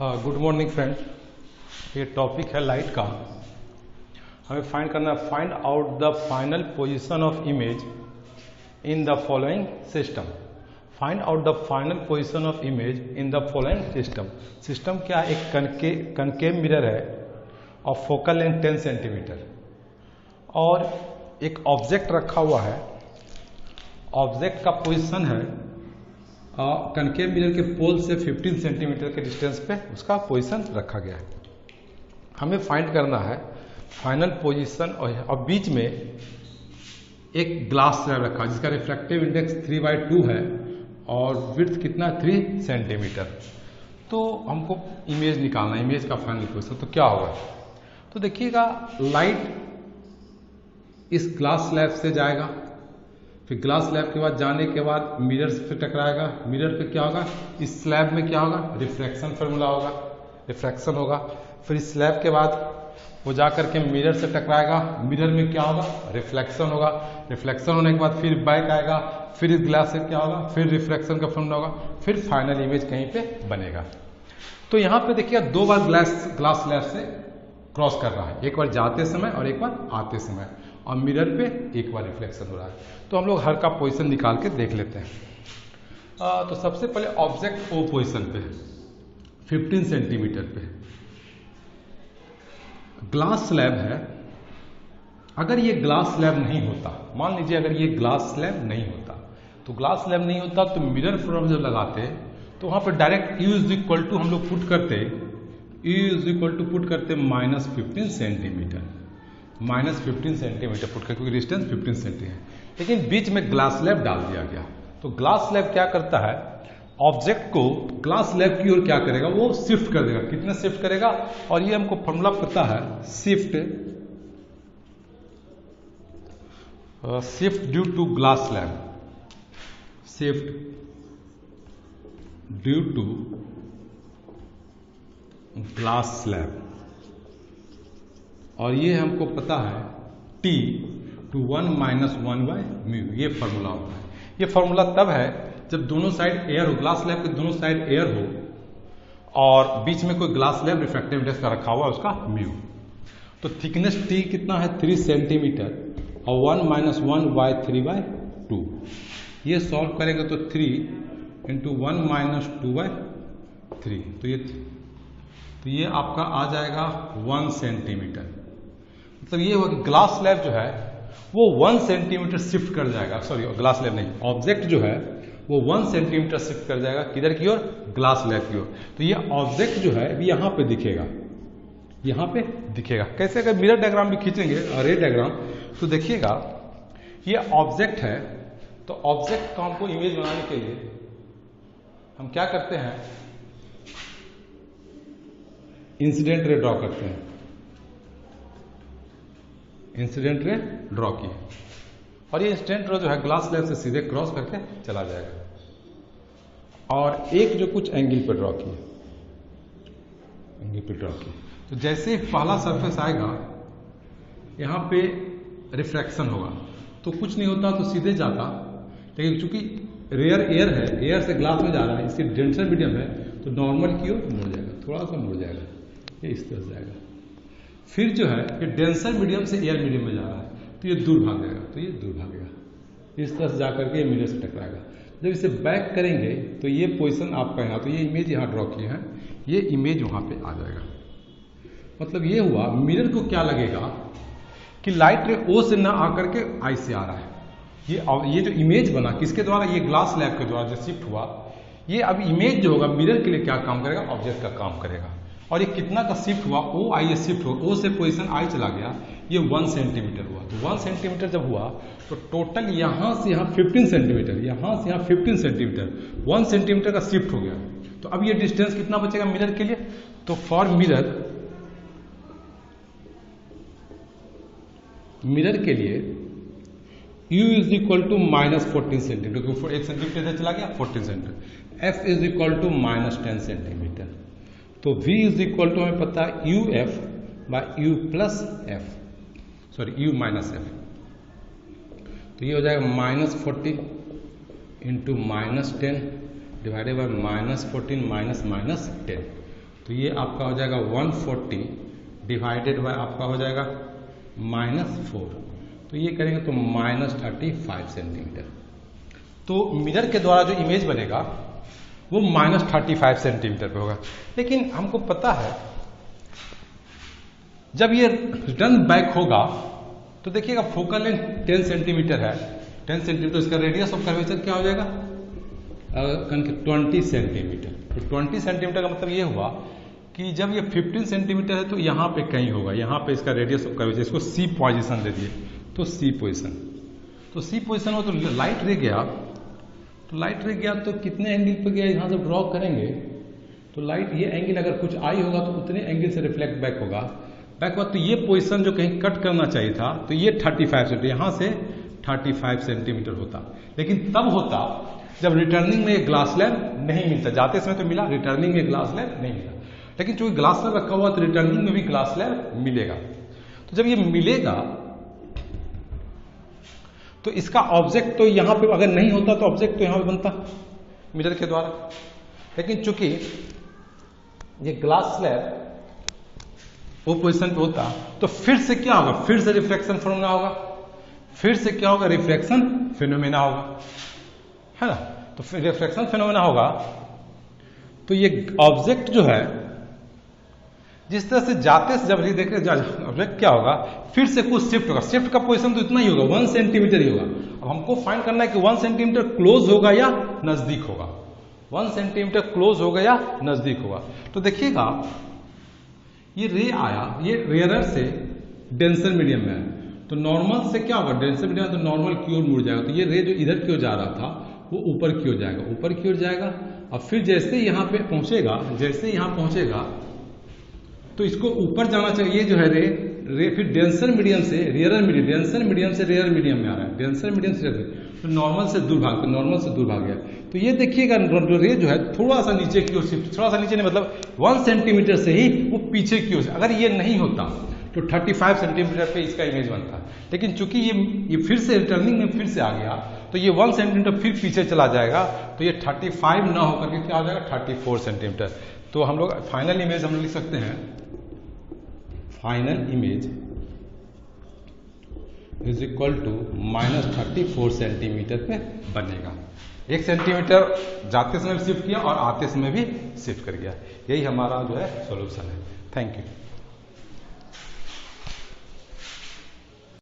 Good morning friend. ये topic है light का। हमें फाइंड करना है, find out the final position of image in the following system. Find out the final position of image in the following system. System क्या है? एक concave mirror है और फोकल लेंथ 10 सेंटीमीटर और एक ऑब्जेक्ट रखा हुआ है। ऑब्जेक्ट का पोजीशन है कनकेव मिरर के पोल से 15 सेंटीमीटर के डिस्टेंस पे उसका पोजीशन रखा गया है। हमें फाइंड करना है फाइनल पोजीशन और बीच में एक ग्लास स्लैब रखा है जिसका रिफ्रैक्टिव इंडेक्स 3/2 है और विड्थ कितना 3 सेंटीमीटर। तो हमको इमेज निकालना है, इमेज का फाइनल पोजीशन। तो क्या होगा? तो देखिएगा, लाइट इस ग्लास स्लैब से जाएगा, फिर ग्लास स्लैब के बाद जाने के बाद मिरर से टकराएगा। मिरर पे क्या होगा? इस स्लैब में क्या होगा? रिफ्रैक्शन फार्मूला होगा, रिफ्रैक्शन होगा। फिर इस स्लैब के बाद वो जा करके मिरर से टकराएगा। मिरर में क्या होगा? रिफ्लेक्शन होगा। रिफ्लेक्शन होने के बाद फिर बैक आएगा, फिर इस ग्लास से क्या होगा? फिर रिफ्रैक्शन का फार्मूला होगा, फिर फाइनल इमेज कहीं पे बनेगा। तो यहाँ पे देखिए दो बार ग्लास स्लैब से क्रॉस कर रहा है, एक बार जाते समय और एक बार आते समय, और मिरर पे एक बार रिफ्लेक्शन हो रहा है। तो हम लोग हर का पोजीशन निकाल के देख लेते हैं। तो सबसे पहले ऑब्जेक्ट ओ पोजीशन पे है, 15 सेंटीमीटर पे ग्लास स्लैब है। अगर ये ग्लास स्लैब नहीं होता, मान लीजिए अगर ये ग्लास स्लैब नहीं होता, तो ग्लास स्लैब नहीं होता तो मिरर फॉर्म जब लगाते तो वहां पर direct U is equal to हम लोग पुट करते, U is equal to put करते -15 सेंटीमीटर, -15 सेंटीमीटर पुट कर, क्योंकि डिस्टेंस 15 सेंटीमीटर है। लेकिन बीच में ग्लास स्लैब डाल दिया गया। तो ग्लास स्लैब क्या करता है? ऑब्जेक्ट को ग्लास स्लैब की ओर क्या करेगा? वो शिफ्ट कर देगा। कितने शिफ्ट करेगा? और ये हमको फॉर्मूला पता है, shift due to glass slab, shift due to glass slab. और ये हमको पता है T to 1 - 1/μ, ये फॉर्मूला होता है। ये फॉर्मूला तब है जब दोनों साइड एयर हो, ग्लास स्लैब के दोनों साइड एयर हो और बीच में कोई ग्लास स्लैब रिफ्रैक्टिव इंडेक्स का रखा हुआ है उसका μ। तो थिकनेस T कितना है? 3 सेंटीमीटर और 1 - 1/3/2। ये सॉल्व करेंगे तो 3 × 1 - 2/3, तो ये आपका आ जाएगा 1 सेंटीमीटर। मतलब ये हुआ कि ग्लास स्लैब जो है वो 1 सेंटीमीटर शिफ्ट कर जाएगा। सॉरी, ग्लास स्लैब नहीं, ऑब्जेक्ट जो है वो 1 सेंटीमीटर शिफ्ट कर जाएगा। किधर की ओर? ग्लास स्लैब की ओर। तो ये ऑब्जेक्ट जो है यहाँ पे दिखेगा, यहाँ पे दिखेगा। कैसे? अगर मिरर डायग्राम भी खींचेंगे, रे डायग्राम, तो देखिएगा ये ऑब्जेक्ट है। तो ऑब्जेक्ट को हमको इमेज बनाने के लिए हम क्या करते हैं? इंसिडेंट रे ड्रॉ करते हैं। इंसिडेंट रे ड्रॉ किए और ये इंसिडेंट रे जो है ग्लास स्लैब से सीधे क्रॉस करके चला जाएगा। और एक जो कुछ एंगल पे ड्रॉ किए, एंगल पे ड्रॉ किए, तो जैसे पहला सरफेस आएगा यहां पे रिफ्रैक्शन होगा, तो कुछ नहीं होता, तो सीधे जाता। लेकिन चूंकि रेयर एयर है, एयर से ग्लास में जा रहा है, इसकी डेंसर मीडियम है, तो नॉर्मल की ओर मुड़ जाएगा, थोड़ा सा मुड़ जाएगा, ये इस तरह से जाएगा। फिर जो है ये डेंसर मीडियम से एयर मीडियम में जा रहा है, तो ये दूर भागेगा, तो ये दूर भागेगा, इस तरह से जाकर के ये मिरर से टकराएगा। जब इसे बैक करेंगे तो ये पोजीशन आपका यहाँ, तो ये इमेज यहाँ ड्रॉ किए हैं, ये इमेज वहां पे आ जाएगा। मतलब ये हुआ, मिरर को क्या लगेगा कि लाइट रे ओ से ना आकर के आई से आ रहा है। ये जो इमेज बना किसके द्वारा? ये ग्लास स्लैब के द्वारा जो शिफ्ट हुआ, ये अब इमेज जो होगा मिरर के लिए क्या काम करेगा? ऑब्जेक्ट का काम करेगा। और ये कितना का शिफ्ट हुआ? ओ आई शिफ्ट हुआ, ओ से पोजीशन आई चला गया, ये 1 सेंटीमीटर हुआ। तो 1 सेंटीमीटर जब हुआ तो टोटल यहां से यहां 15 सेंटीमीटर, यहां से यहां 15 सेंटीमीटर, 1 सेंटीमीटर का शिफ्ट हो गया। तो अब ये डिस्टेंस कितना बचेगा मिरर के लिए? तो फॉर मिरर के लिए U is equal to -14 centimetre, क्योंकि 1 सेंटीमीटर से चला गया 14 centimetre. F is equal to -10 centimetre. तो V इज इक्वल टू हमें पता है UF by U plus F, sorry U minus F। तो ये हो जाएगा -14 × -10 डिवाइडेड बाय -14 - -10। तो ये आपका हो जाएगा 140 डिवाइडेड बाय आपका हो जाएगा -4, तो ये करेंगे तो -35 सेंटीमीटर। तो मिरर के द्वारा जो इमेज बनेगा वो -35 सेंटीमीटर पे होगा। लेकिन हमको पता है जब ये रिटर्न बैक होगा तो देखिएगा फोकल लेंथ 10 सेंटीमीटर है, 10 सेंटीमीटर, इसका रेडियस ऑफ कर्वेचर क्या हो जाएगा 20 सेंटीमीटर। तो 20 सेंटीमीटर का मतलब ये हुआ कि जब ये 15 सेंटीमीटर है तो यहाँ पे कहीं होगा, यहाँ पे इसका रेडियस ऑफ कर्वेचर, इसको सी पोजीशन दे दिए, तो सी पोजीशन, तो सी पोजीशन हो तो लाइट रे गया, तो लाइट रे गया तो कितने एंगल पे गया, यहाँ से ड्रॉ करेंगे तो लाइट ये एंगल अगर कुछ आई होगा तो उतने एंगल से रिफ्लेक्ट बैक होगा, बैक हुआ तो ये पोजीशन जो कहीं कट करना चाहिए था तो ये 35 सेंटीमीटर, यहाँ से 35 सेंटीमीटर होता, लेकिन तब होता जब रिटर्निंग में ग्लास लैम्प नहीं मिलता। जाते समय तो मिला, रिटर्निंग में ग्लास लैम्प नहीं मिला, लेकिन चूंकि ग्लास लैम्प रखा हुआ तो रिटर्निंग में भी ग्लास लैम्प मिलेगा। तो जब ये मिलेगा तो इसका ऑब्जेक्ट तो यहां पे अगर नहीं होता तो ऑब्जेक्ट तो यहां पे बनता मिरर के द्वारा, लेकिन चूंकि ये ग्लास स्लैब वो पोजीशन पे होता तो फिर से क्या होगा, फिर से रिफ्लेक्शन फिनोमेना होगा, फिर से क्या होगा, रिफ्लेक्शन फिनोमेना होगा, है ना। तो फिर रिफ्लेक्शन फिनोमेना होगा तो ये ऑब्जेक्ट जो है जिस तरह से जाते से जब देख रहे ऑब्जेक्ट क्या होगा, फिर से कुछ शिफ्ट होगा, शिफ्ट का पोजीशन तो इतना ही होगा 1 सेंटीमीटर ही होगा। अब हमको फाइंड करना है कि 1 सेंटीमीटर क्लोज होगा या नजदीक होगा, 1 सेंटीमीटर क्लोज होगा या नजदीक होगा। तो देखिएगा ये रे आया, ये रेयरर से डेंसर मीडियम में है, तो नॉर्मल से क्या होगा, डेंसर मीडियम तो नॉर्मल की ओर मुड़ जाएगा, तो ये रे जो इधर की ओर जा रहा था वो ऊपर की ओर जाएगा, ऊपर की ओर जाएगा। और फिर जैसे यहाँ पे पहुंचेगा, जैसे यहाँ पहुंचेगा तो इसको ऊपर जाना चाहिए, ये जो है रे फिर डेंसर मीडियम से रेयरर मीडियम, डेंसर मीडियम से रेयर मीडियम में आ रहा है, डेंसर मीडियम से तो नॉर्मल से दूर भाग, नॉर्मल से दूर भाग गया। तो ये देखिएगा रे जो है थोड़ा सा नीचे की ओर शिफ्ट, थोड़ा सा नीचे नहीं मतलब 1 सेंटीमीटर से ही वो पीछे की ओर से, अगर ये नहीं होता तो 35 सेंटीमीटर पे इसका इमेज बनता, लेकिन चूंकि ये फिर से रिटर्निंग में फिर से आ गया तो ये 1 सेंटीमीटर फिर पीछे चला जाएगा, तो ये 35 ना होकर के क्या हो जाएगा 34 सेंटीमीटर। तो हम लोग फाइनल इमेज हम लोग लिख सकते हैं, final image is equal to -34 centimetre पे बनेगा। 1 सेंटीमीटर जाते समय शिफ्ट किया और आते समय भी शिफ्ट कर गया, यही हमारा जो है सॉल्यूशन है। Thank you.